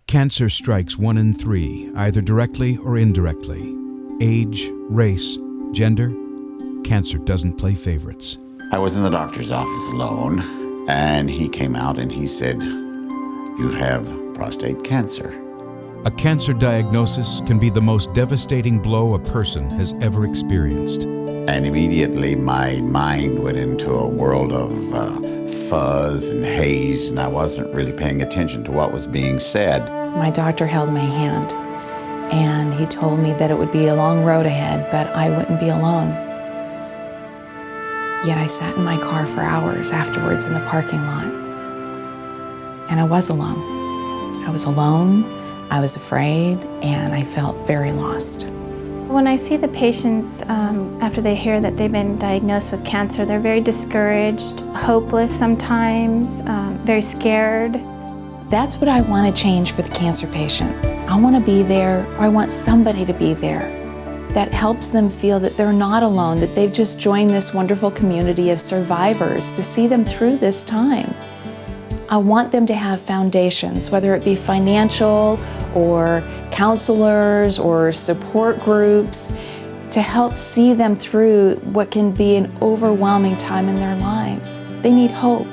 Cancer strikes 1 in 3, either directly or indirectly. Age, race, gender, cancer doesn't play favorites. I was in the doctor's office alone, and he came out and he said, "You have prostate cancer." A cancer diagnosis can be the most devastating blow a person has ever experienced. And immediately my mind went into a world of fuzz and haze, and I wasn't really paying attention to what was being said. My doctor held my hand, and he told me that it would be a long road ahead, but I wouldn't be alone. Yet I sat in my car for hours afterwards in the parking lot, and I was alone. I was alone, I was afraid, and I felt very lost. When I see the patients after they hear that they've been diagnosed with cancer, they're very discouraged, hopeless sometimes, very scared. That's what I want to change for the cancer patient. I want to be there, or I want somebody to be there that helps them feel that they're not alone, that they've just joined this wonderful community of survivors to see them through this time. I want them to have foundations, whether it be financial or counselors or support groups, to help see them through what can be an overwhelming time in their lives. They need hope,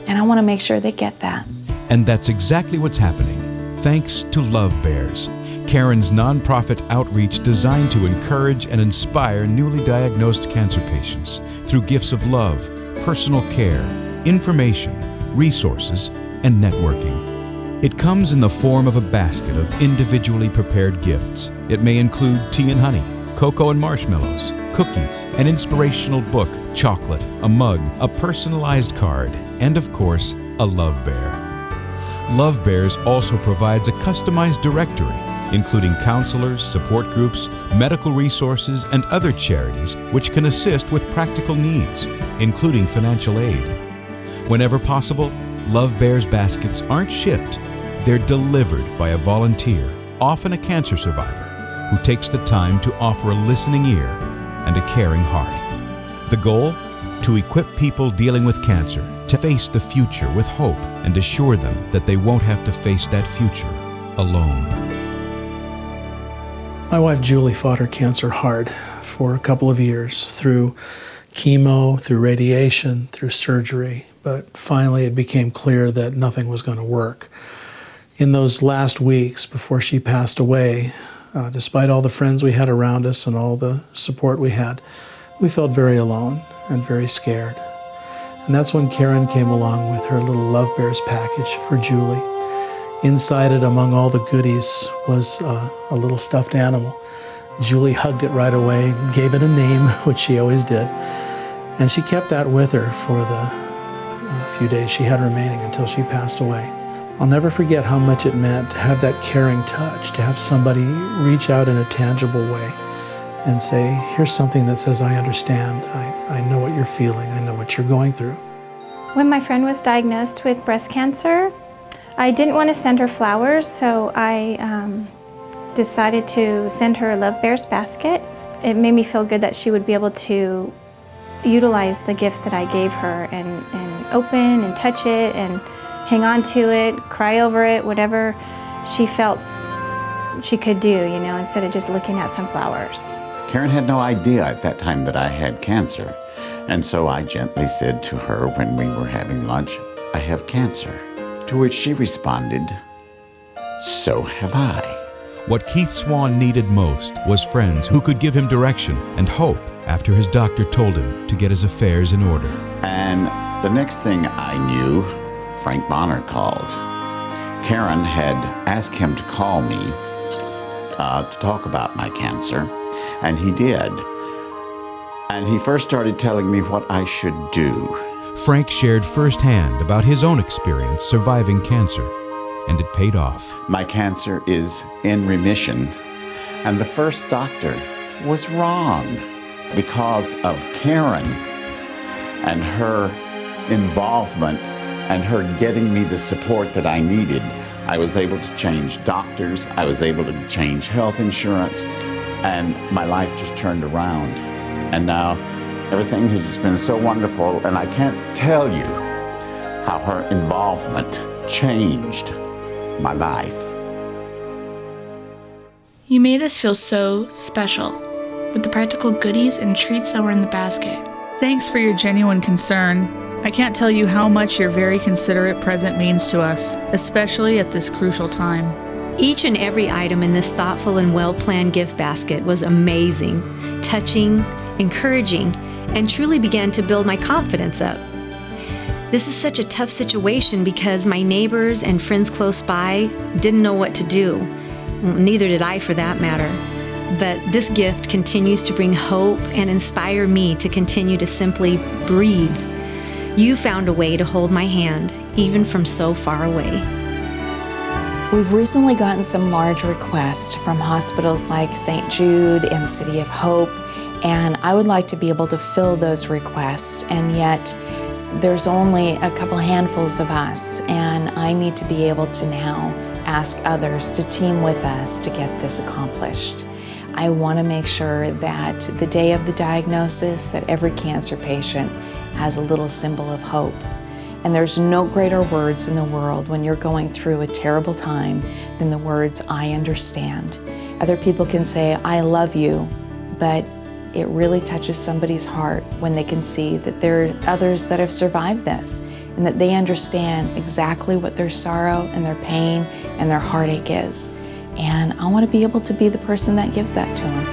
and I want to make sure they get that. And that's exactly what's happening, thanks to Love Bears, Karen's nonprofit outreach designed to encourage and inspire newly diagnosed cancer patients through gifts of love, personal care, information, resources, and networking. It comes in the form of a basket of individually prepared gifts. It may include tea and honey, cocoa and marshmallows, cookies, an inspirational book, chocolate, a mug, a personalized card, and of course, a Love Bear. Love Bears also provides a customized directory, including counselors, support groups, medical resources, and other charities which can assist with practical needs, including financial aid. Whenever possible, Love Bears baskets aren't shipped. They're delivered by a volunteer, often a cancer survivor, who takes the time to offer a listening ear and a caring heart. The goal? To equip people dealing with cancer to face the future with hope and assure them that they won't have to face that future alone. My wife Julie fought her cancer hard for a couple of years through chemo, through radiation, through surgery, but finally it became clear that nothing was going to work. In those last weeks before she passed away, despite all the friends we had around us and all the support we had, we felt very alone and very scared. And that's when Karen came along with her little Love Bears package for Julie. Inside it, among all the goodies, was a little stuffed animal. Julie hugged it right away, gave it a name, which she always did, and she kept that with her for the few days she had remaining until she passed away. I'll never forget how much it meant to have that caring touch, to have somebody reach out in a tangible way and say, here's something that says, I understand, I know what you're feeling, I know what you're going through. When my friend was diagnosed with breast cancer, I didn't want to send her flowers, so I decided to send her a Love Bears basket. It made me feel good that she would be able to utilize the gift that I gave her and open and touch it and hang on to it, cry over it, whatever she felt she could do, you know, instead of just looking at some flowers. Karen had no idea at that time that I had cancer. And so I gently said to her when we were having lunch, I have cancer. To which she responded, so have I. What Keith Swan needed most was friends who could give him direction and hope after his doctor told him to get his affairs in order. And the next thing I knew, Frank Bonner called. Karen had asked him to call me to talk about my cancer, and he did. And he first started telling me what I should do. Frank shared firsthand about his own experience surviving cancer, and it paid off. My cancer is in remission, and the first doctor was wrong. Because of Karen and her involvement and her getting me the support that I needed, I was able to change doctors, I was able to change health insurance, and my life just turned around. And now everything has just been so wonderful, and I can't tell you how her involvement changed my life. You made us feel so special with the practical goodies and treats that were in the basket. Thanks for your genuine concern. I can't tell you how much your very considerate present means to us, especially at this crucial time. Each and every item in this thoughtful and well-planned gift basket was amazing, touching, encouraging, and truly began to build my confidence up. This is such a tough situation because my neighbors and friends close by didn't know what to do. Neither did I, for that matter. But this gift continues to bring hope and inspire me to continue to simply breathe. You found a way to hold my hand, even from so far away. We've recently gotten some large requests from hospitals like St. Jude and City of Hope, and I would like to be able to fill those requests, and yet there's only a couple handfuls of us, and I need to be able to now ask others to team with us to get this accomplished. I want to make sure that the day of the diagnosis, that every cancer patient has a little symbol of hope. And there's no greater words in the world when you're going through a terrible time than the words, "I understand." Other people can say, "I love you," but it really touches somebody's heart when they can see that there are others that have survived this and that they understand exactly what their sorrow and their pain and their heartache is. And I want to be able to be the person that gives that to them.